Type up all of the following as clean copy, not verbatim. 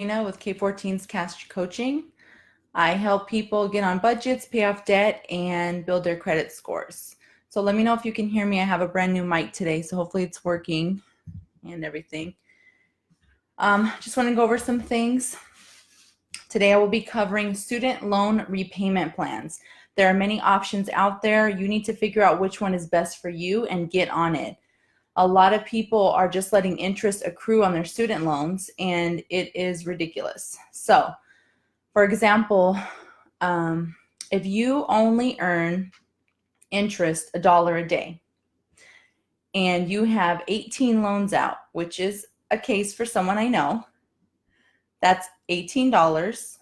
With K14's Cash Coaching. I help people get on budgets, pay off debt, and build their credit scores. So let me know if you can hear me. I have a brand new mic today, so hopefully it's working and everything. Just want to go over some things. Today I will be covering student loan repayment plans. There are many options out there. You need to figure out which one is best for you and get on it. A lot of people are just letting interest accrue on their student loans, and it is ridiculous. So, for example, if you only earn interest $1 a day and you have 18 loans out, which is a case for someone I know, that's $18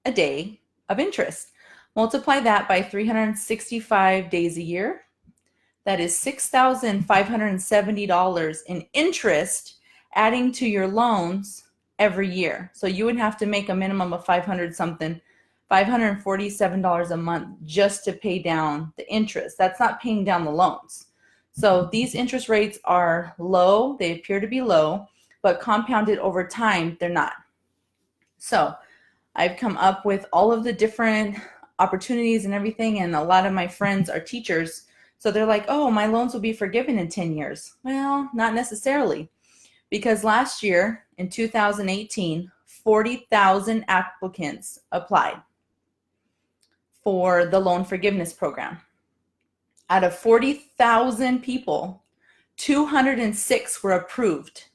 a day of interest. Multiply that by 365 days a year. That is $6,570 in interest adding to your loans every year. So you would have to make a minimum of $547 a month just to pay down the interest. That's not paying down the loans. So these interest rates are low. They appear to be low, but compounded over time, they're not. So I've come up with all of the different opportunities and everything, and a lot of my friends are teachers. So they're like, oh, my loans will be forgiven in 10 years. Well, not necessarily, because last year in 2018, 40,000 applicants applied for the loan forgiveness program. Out of 40,000 people, 206 were approved.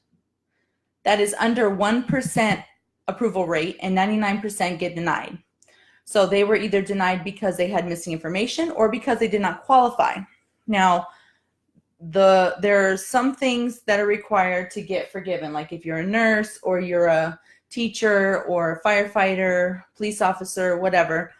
That is under 1% approval rate, and 99% get denied. So they were either denied because they had missing information or because they did not qualify. Now, there are some things that are required to get forgiven, like if you're a nurse or you're a teacher or a firefighter, police officer, whatever,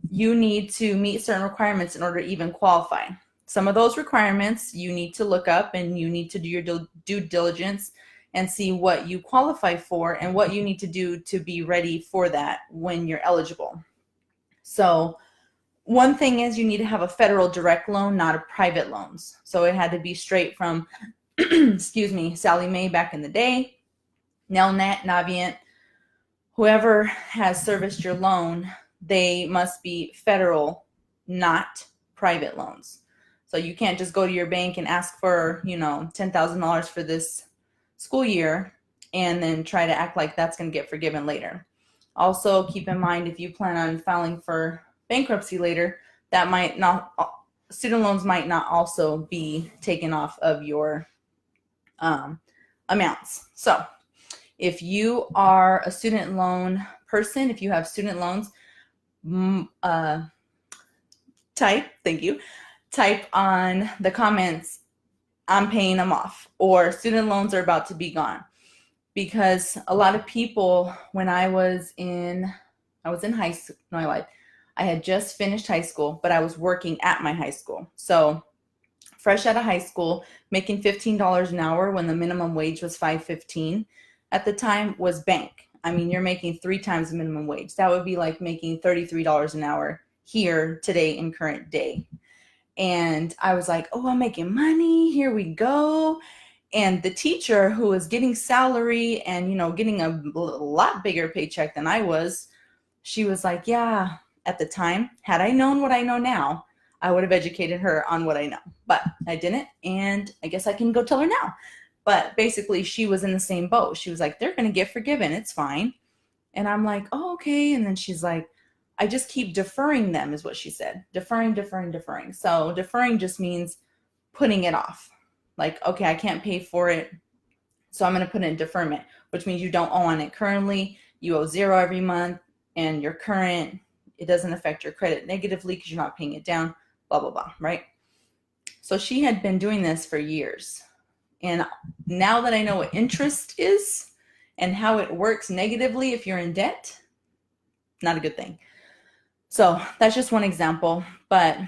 you need to meet certain requirements in order to even qualify. Some of those requirements you need to look up, and you need to do your due diligence and see what you qualify for and what you need to do to be ready for that when you're eligible. So one thing is you need to have a federal direct loan, not a private loans. So it had to be straight from, excuse me, Sally Mae back in the day, Nelnet, Navient, whoever has serviced your loan, they must be federal, not private loans. So you can't just go to your bank and ask for, $10,000 for this school year and then try to act like that's going to get forgiven later. Also, keep in mind, if you plan on filing for bankruptcy later, that might not, student loans might not also be taken off of your amounts. So if you are a student loan person, if you have student loans, type on the comments, I'm paying them off, or student loans are about to be gone. Because a lot of people, when I was in high school, I had just finished high school, but I was working at my high school. So fresh out of high school, making $15 an hour when the minimum wage was $5.15 at the time was bank. I mean, you're making 3 times the minimum wage. That would be like making $33 an hour here today in current day. And I was like, oh, I'm making money. Here we go. And the teacher who was getting salary and, getting a lot bigger paycheck than I was, she was like, yeah, at the time, had I known what I know now, I would have educated her on what I know. But I didn't, and I guess I can go tell her now. But basically, she was in the same boat. She was like, they're going to get forgiven. It's fine. And I'm like, oh, okay. And then she's like, I just keep deferring them, is what she said. Deferring. So deferring just means putting it off. Like, okay, I can't pay for it, so I'm going to put it in deferment, which means you don't owe on it currently. You owe $0 every month, and your current, it doesn't affect your credit negatively because you're not paying it down, blah, blah, blah, right? So she had been doing this for years. And now that I know what interest is and how it works negatively if you're in debt, not a good thing. So that's just one example. But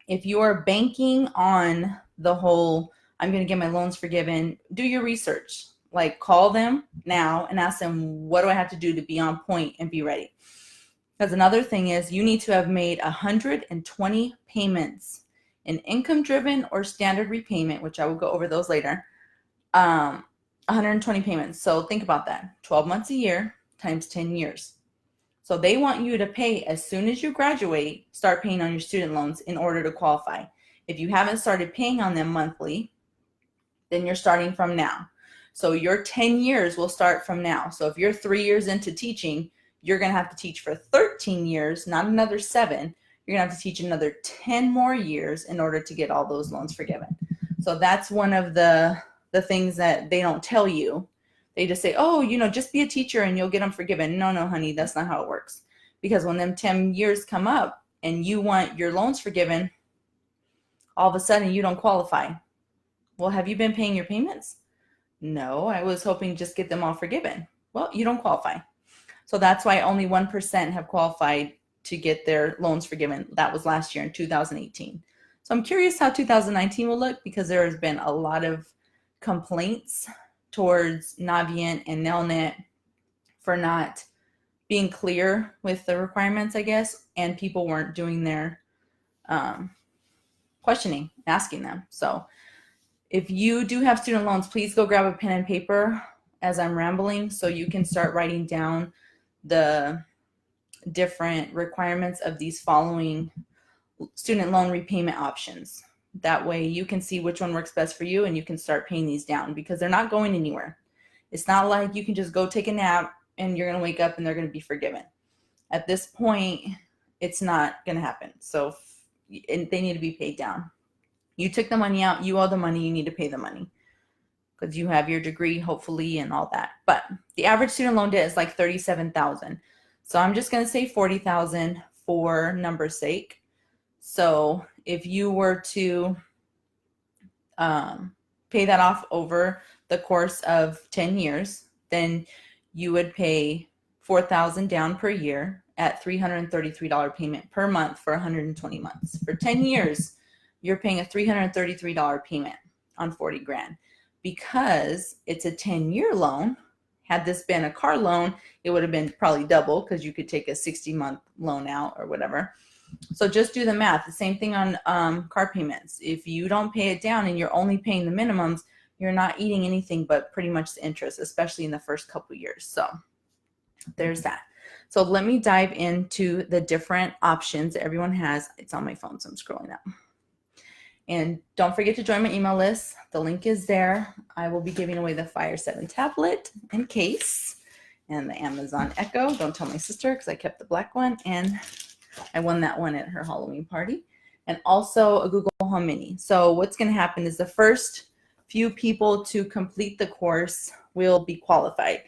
if you're banking on the whole, I'm going to get my loans forgiven, do your research. Like, call them now and ask them, what do I have to do to be on point and be ready? Because another thing is, you need to have made 120 payments in income-driven or standard repayment, which I will go over those later. 120 payments. So think about that. 12 months a year times 10 years. So they want you to pay as soon as you graduate, start paying on your student loans in order to qualify. If you haven't started paying on them monthly, then you're starting from now. So your 10 years will start from now. So if you're 3 years into teaching, you're going to have to teach for 13 years, not another 7. You're going to have to teach another 10 more years in order to get all those loans forgiven. So that's one of the things that they don't tell you. They just say, oh, just be a teacher and you'll get them forgiven. No, honey, that's not how it works. Because when them 10 years come up and you want your loans forgiven, all of a sudden you don't qualify. Well, have you been paying your payments? No, I was hoping to just get them all forgiven. Well, you don't qualify. So that's why only 1% have qualified to get their loans forgiven. That was last year in 2018. So I'm curious how 2019 will look, because there has been a lot of complaints towards Navient and Nelnet for not being clear with the requirements, I guess, and people weren't doing their questioning, asking them. So if you do have student loans, please go grab a pen and paper as I'm rambling so you can start writing down the different requirements of these following student loan repayment options. That way you can see which one works best for you and you can start paying these down, because they're not going anywhere. It's not like you can just go take a nap and you're going to wake up and they're going to be forgiven. At this point, it's not going to happen. So they need to be paid down. You took the money out, you owe the money, you need to pay the money because you have your degree, hopefully, and all that. But the average student loan debt is like $37,000. So I'm just going to say $40,000 for number's sake. So if you were to pay that off over the course of 10 years, then you would pay $4,000 down per year at $333 payment per month for 120 months. For 10 years, you're paying a $333 payment on 40 grand because it's a 10-year loan. Had this been a car loan, it would have been probably double because you could take a 60-month loan out or whatever. So just do the math. The same thing on car payments. If you don't pay it down and you're only paying the minimums, you're not eating anything but pretty much the interest, especially in the first couple years. So there's that. So let me dive into the different options that everyone has. It's on my phone, so I'm scrolling up. And don't forget to join my email list. The link is there. I will be giving away the Fire 7 tablet and case and the Amazon Echo. Don't tell my sister because I kept the black one and I won that one at her Halloween party. And also a Google Home Mini. So what's going to happen is the first few people to complete the course will be qualified.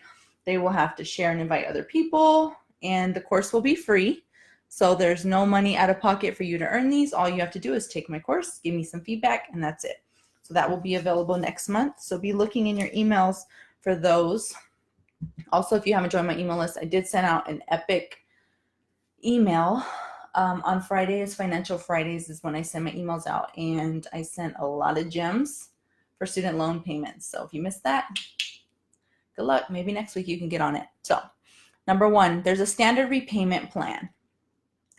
They will have to share and invite other people, and the course will be free. So there's no money out of pocket for you to earn these. All you have to do is take my course, give me some feedback, and that's it. So that will be available next month. So be looking in your emails for those. Also, if you haven't joined my email list, I did send out an epic email on Fridays. Financial Fridays is when I send my emails out. And I sent a lot of gems for student loan payments. So if you missed that, good luck. Maybe next week you can get on it. So number one, there's a standard repayment plan.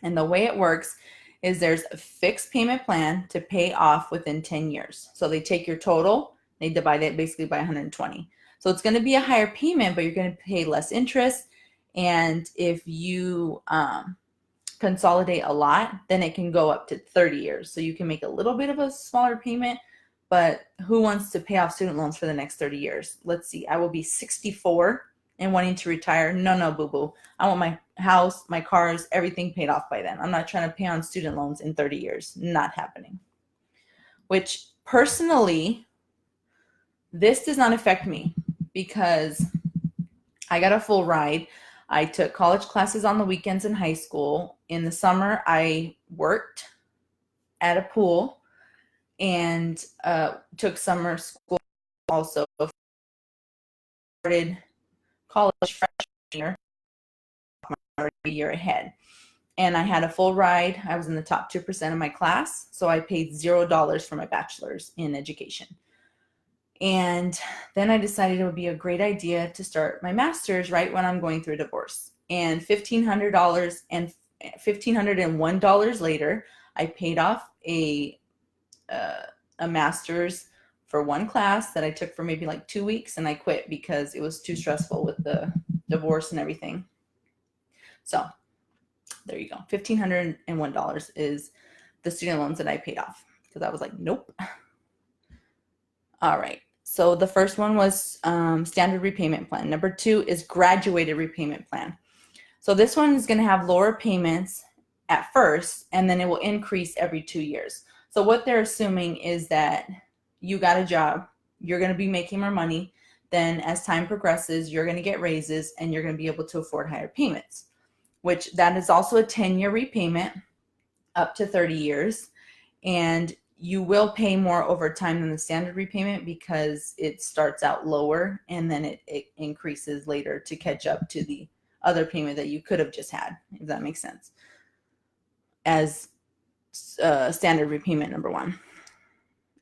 And the way it works is there's a fixed payment plan to pay off within 10 years. So they take your total, they divide it basically by 120. So it's going to be a higher payment, but you're going to pay less interest. And if you consolidate a lot, then it can go up to 30 years. So you can make a little bit of a smaller payment, but who wants to pay off student loans for the next 30 years? Let's see, I will be 64 and wanting to retire. No, boo-boo. I want my house, my cars, everything paid off by then. I'm not trying to pay on student loans in 30 years. Not happening. Which personally, this does not affect me because I got a full ride. I took college classes on the weekends in high school. In the summer, I worked at a pool and took summer school also. Started college freshman year, a year ahead. And I had a full ride. I was in the top 2% of my class. So I paid $0 for my bachelor's in education. And then I decided it would be a great idea to start my master's right when I'm going through a divorce. And $1,500 and $1,501 later, I paid off a master's for one class that I took for maybe like 2 weeks, and I quit because it was too stressful with the divorce and everything. So there you go. $1,501 is the student loans that I paid off, because I was like, nope. All right. So the first one was standard repayment plan. Number 2 is graduated repayment plan. So this one is going to have lower payments at first, and then it will increase every 2 years. So what they're assuming is that you got a job, you're going to be making more money, then as time progresses, you're going to get raises, and you're going to be able to afford higher payments, which that is also a 10-year repayment up to 30 years. And you will pay more over time than the standard repayment because it starts out lower and then it increases later to catch up to the other payment that you could have just had, if that makes sense, as standard repayment number 1.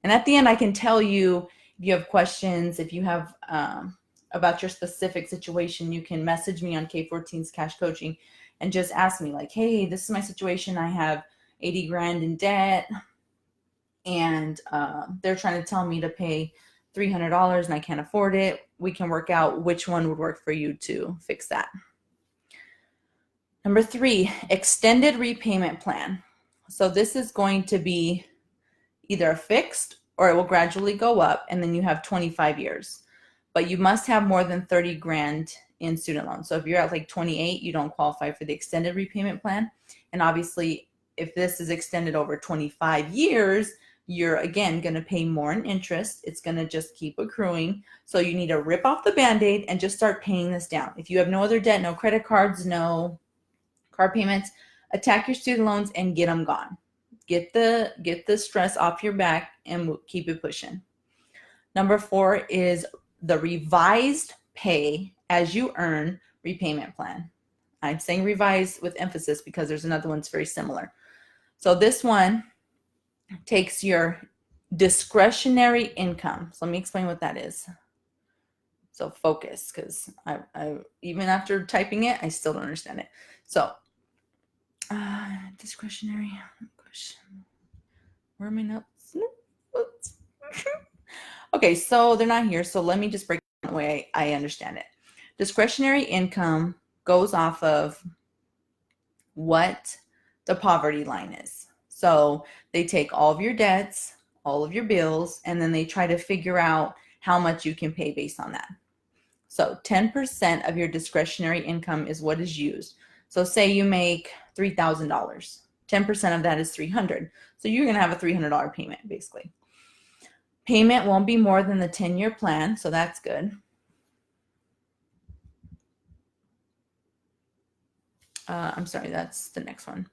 And at the end, I can tell you if you have questions, if you have about your specific situation, you can message me on K14's Cash Coaching and just ask me like, hey, this is my situation. I have 80 grand in debt, and they're trying to tell me to pay $300 and I can't afford it. We can work out which one would work for you to fix that. Number 3, extended repayment plan. So this is going to be either fixed or it will gradually go up, and then you have 25 years. But you must have more than 30 grand in student loans. So if you're at like 28, you don't qualify for the extended repayment plan. And obviously, if this is extended over 25 years, you're again going to pay more in interest. It's going to just keep accruing. So you need to rip off the Band-Aid and just start paying this down. If you have no other debt, no credit cards, no car payments, attack your student loans and get them gone. Get the stress off your back and keep it pushing. Number 4 is the revised pay as you earn repayment plan. I'm saying revised with emphasis because there's another one that's very similar. So this one takes your discretionary income. So let me explain what that is. So focus, because I even after typing it, I still don't understand it. So discretionary. Where are my notes? Okay, so they're not here. So let me just break it down the way I understand it. Discretionary income goes off of what the poverty line is. So they take all of your debts, all of your bills, and then they try to figure out how much you can pay based on that. So 10% of your discretionary income is what is used. So say you make $3,000. 10% of that is $300. So you're going to have a $300 payment basically. Payment won't be more than the 10-year plan, so that's good. I'm sorry, that's the next one.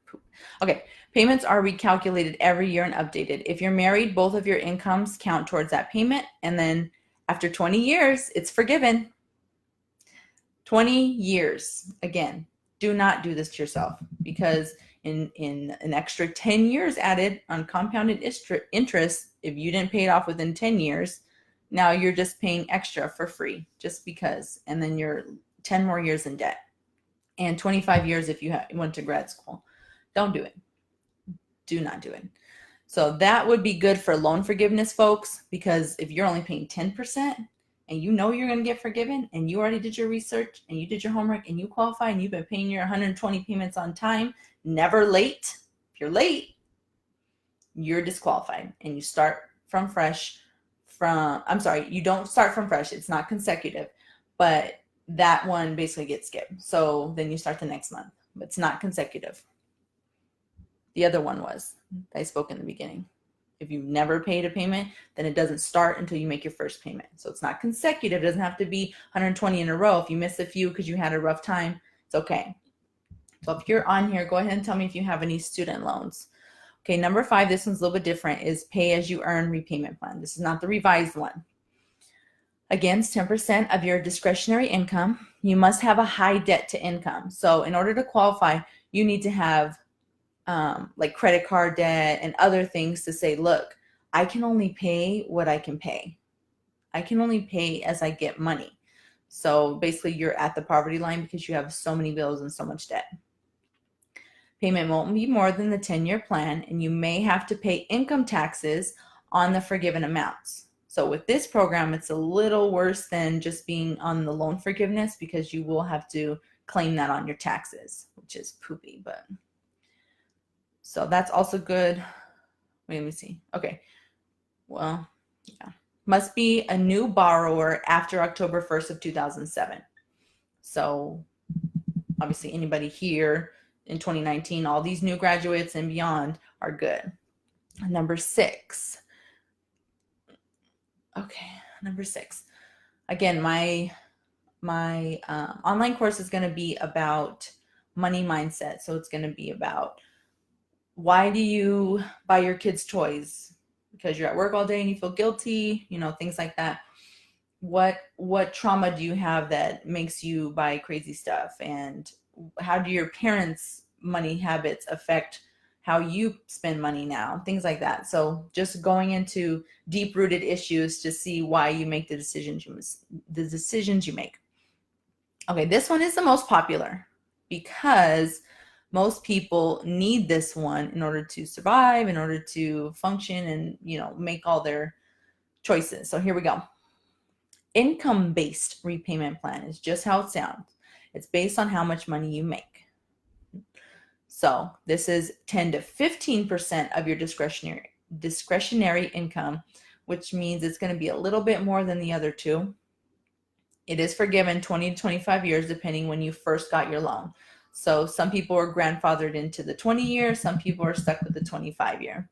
Okay, payments are recalculated every year and updated. If you're married, both of your incomes count towards that payment, and then after 20 years, it's forgiven. 20 years. Again, do not do this to yourself, because in an extra 10 years added on compounded interest, if you didn't pay it off within 10 years, now you're just paying extra for free just because, and then you're 10 more years in debt. And 25 years if you went to grad school. Don't do it. Do not do it. So that would be good for loan forgiveness, folks, because if you're only paying 10% and you know you're going to get forgiven and you already did your research and you did your homework and you qualify and you've been paying your 120 payments on time, never late. If you're late, you're disqualified and you start from fresh you don't start from fresh. It's not consecutive, but that one basically gets skipped. So then you start the next month, but it's not consecutive. The other one was, I spoke in the beginning. If you've never paid a payment, then it doesn't start until you make your first payment. So it's not consecutive. It doesn't have to be 120 in a row. If you miss a few because you had a rough time, it's okay. So if you're on here, go ahead and tell me if you have any student loans. Okay, number 5, this one's a little bit different, is pay as you earn repayment plan. This is not the revised one. Again, it's 10% of your discretionary income. You must have a high debt to income. So in order to qualify, you need to have like credit card debt and other things to say, look, I can only pay what I can pay. I can only pay as I get money. So basically you're at the poverty line because you have so many bills and so much debt. Payment won't be more than the 10-year plan, and you may have to pay income taxes on the forgiven amounts. So with this program, it's a little worse than just being on the loan forgiveness because you will have to claim that on your taxes, which is poopy. But so that's also good. Wait, let me see. Okay. Well, yeah. Must be a new borrower after October 1st of 2007. So obviously anybody here in 2019, all these new graduates and beyond are good. Number 6. Okay, number 6. Again, my online course is going to be about money mindset. So it's going to be about, why do you buy your kids toys? Because you're at work all day and you feel guilty, things like that. What trauma do you have that makes you buy crazy stuff? And how do your parents' money habits affect how you spend money now? Things like that. So just going into deep-rooted issues to see why you make the decisions you make. Okay, this one is the most popular because most people need this one in order to survive, in order to function, and make all their choices. So here we go. Income-based repayment plan is just how it sounds. It's based on how much money you make. So this is 10 to 15% of your discretionary income, which means it's going to be a little bit more than the other two. It is forgiven 20 to 25 years, depending when you first got your loan. So some people are grandfathered into the 20 year, some people are stuck with the 25 year.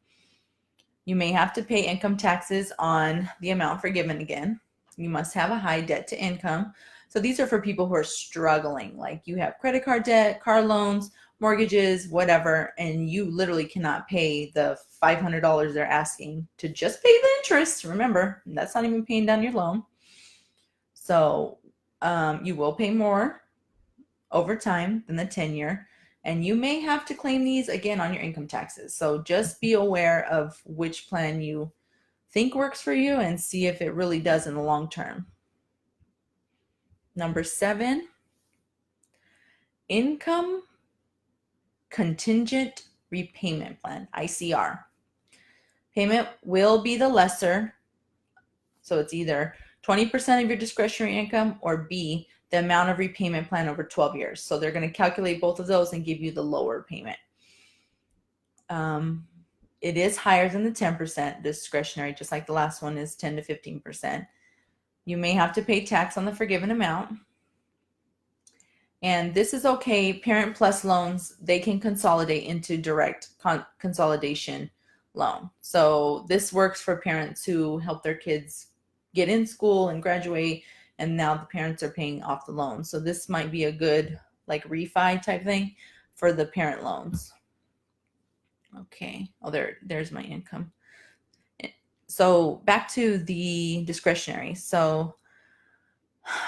You may have to pay income taxes on the amount forgiven again. You must have a high debt to income. So these are for people who are struggling, like you have credit card debt, car loans, mortgages, whatever, and you literally cannot pay the $500 they're asking to just pay the interest. Remember, that's not even paying down your loan. So you will pay more over time than the 10-year, and you may have to claim these again on your income taxes. So just be aware of which plan you think works for you and see if it really does in the long term. Number 7, income contingent repayment plan, ICR. Payment will be the lesser, so it's either 20% of your discretionary income, or B, the amount of repayment plan over 12 years. So they're going to calculate both of those and give you the lower payment. It is higher than the 10% discretionary, just like the last one is 10 to 15%. You may have to pay tax on the forgiven amount. And this is okay. Parent Plus loans, they can consolidate into direct consolidation loan. So this works for parents who help their kids get in school and graduate, and now the parents are paying off the loan. So this might be a good like refi type thing for the parent loans. Okay. Oh, there's my income. So back to the discretionary. So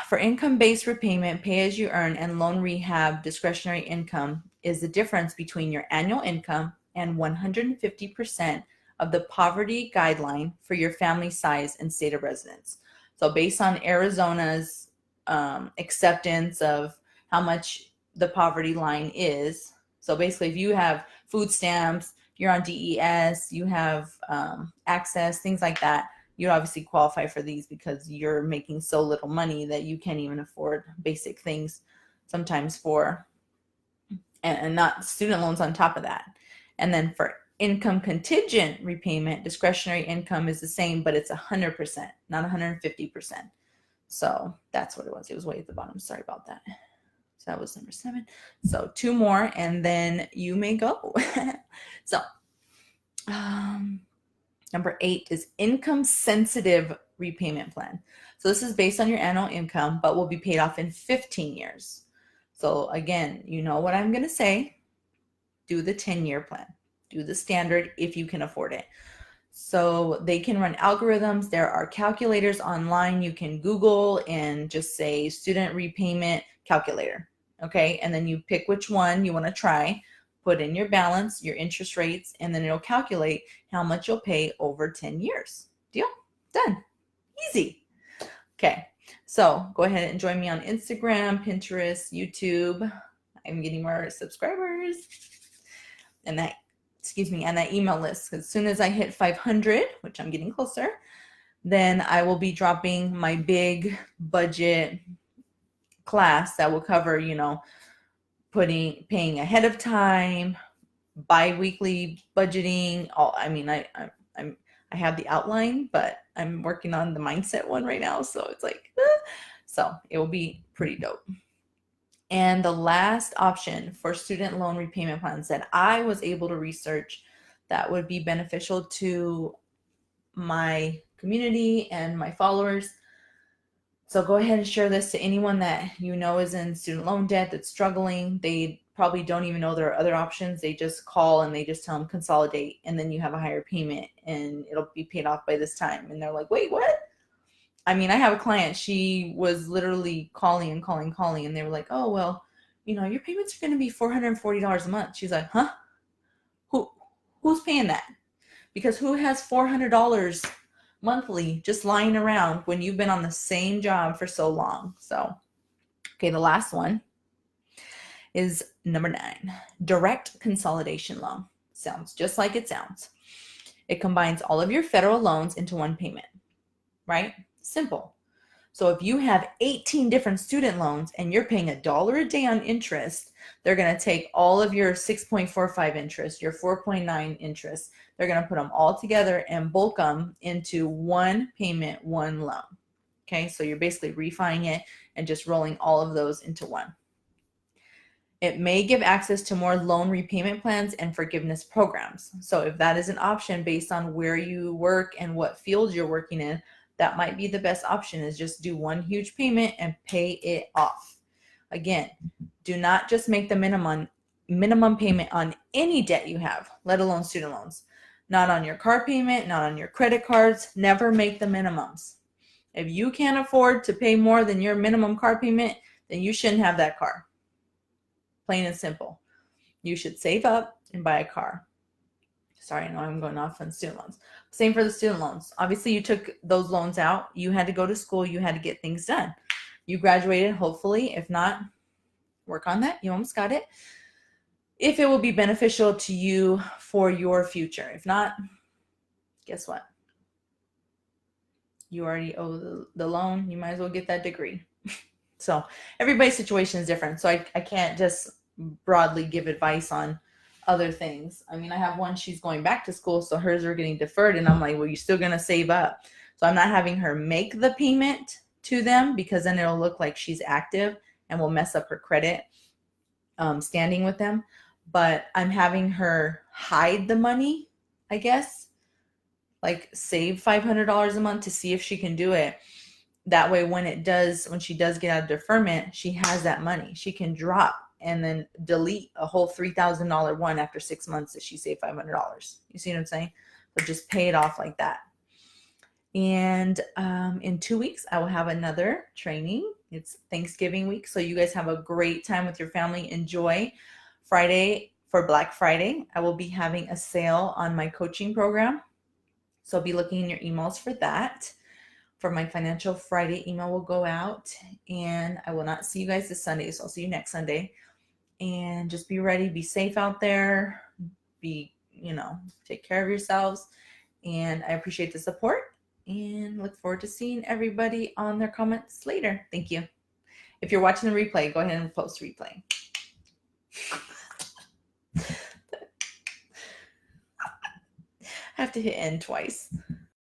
for income-based repayment, pay as you earn, and loan rehab discretionary income is the difference between your annual income and 150% of the poverty guideline for your family size and state of residence. So based on Arizona's acceptance of how much the poverty line is, so basically if you have food stamps, you're on DES, you have access, things like that, you obviously qualify for these because you're making so little money that you can't even afford basic things sometimes for, and not student loans on top of that. And then for income contingent repayment, discretionary income is the same, but it's 100%, not 150%. So that's what it was. It was way at the bottom. Sorry about that. So that was number 7. So 2 more, and then you may go. So number 8 is income sensitive repayment plan. So this is based on your annual income, but will be paid off in 15 years. So again, you know what I'm going to say. Do the 10-year plan. Do the standard if you can afford it. So they can run algorithms. There are calculators online. You can Google and just say student repayment calculator. Okay. And then you pick which one you want to try, put in your balance, your interest rates, and then it'll calculate how much you'll pay over 10 years. Deal? Done. Easy. Okay. So go ahead and join me on Instagram, Pinterest, YouTube. I'm getting more subscribers. And that email list. As soon as I hit 500, which I'm getting closer, then I will be dropping my big budget class that will cover, paying ahead of time, bi-weekly budgeting. I have the outline, but I'm working on the mindset one right now. So it's like, so it will be pretty dope. And the last option for student loan repayment plans that I was able to research that would be beneficial to my community and my followers. So go ahead and share this to anyone that you know is in student loan debt that's struggling. They probably don't even know there are other options. They just call and they just tell them consolidate, and then you have a higher payment and it'll be paid off by this time. And they're like, wait, what? I mean, I have a client, she was literally calling, and they were like, oh, well, your payments are going to be $440 a month. She's like, huh? Who's paying that? Because who has $400 monthly just lying around when you've been on the same job for so long? So, okay, the last one is number 9, direct consolidation loan. Sounds just like it sounds. It combines all of your federal loans into one payment, right? Simple. So if you have 18 different student loans and you're paying $1 a day on interest, they're going to take all of your 6.45 interest, your 4.9 interest. They're going to put them all together and bulk them into one payment, one loan. Okay, so you're basically refining it and just rolling all of those into one. It may give access to more loan repayment plans and forgiveness programs. So if that is an option based on where you work and what field you're working in, that might be the best option, is just do one huge payment and pay it off. Again, do not just make the minimum payment on any debt you have, let alone student loans. Not on your car payment, not on your credit cards. Never make the minimums. If you can't afford to pay more than your minimum car payment, then you shouldn't have that car. Plain and simple. You should save up and buy a car. Sorry, I know I'm going off on student loans. Same for the student loans. Obviously, you took those loans out. You had to go to school. You had to get things done. You graduated, hopefully. If not, work on that. You almost got it. If it will be beneficial to you for your future. If not, guess what? You already owe the loan. You might as well get that degree. So everybody's situation is different. So I can't just broadly give advice on other things. I mean, I have one, she's going back to school, so hers are getting deferred. And I'm like, well, you're still going to save up. So I'm not having her make the payment to them, because then it'll look like she's active and will mess up her credit standing with them. But I'm having her hide the money, I guess, like save $500 a month to see if she can do it. That way, when she does get out of deferment, she has that money. She can drop and then delete a whole $3,000 one after 6 months that she saved $500. You see what I'm saying? So just pay it off like that. And in 2 weeks, I will have another training. It's Thanksgiving week, so you guys have a great time with your family. Enjoy. Friday, for Black Friday, I will be having a sale on my coaching program. So be looking in your emails for that. For my Financial Friday email will go out, and I will not see you guys this Sunday, so I'll see you next Sunday. And just be ready, be safe out there, take care of yourselves. And I appreciate the support and look forward to seeing everybody on their comments later. Thank you. If you're watching the replay, go ahead and post replay. I have to hit end twice.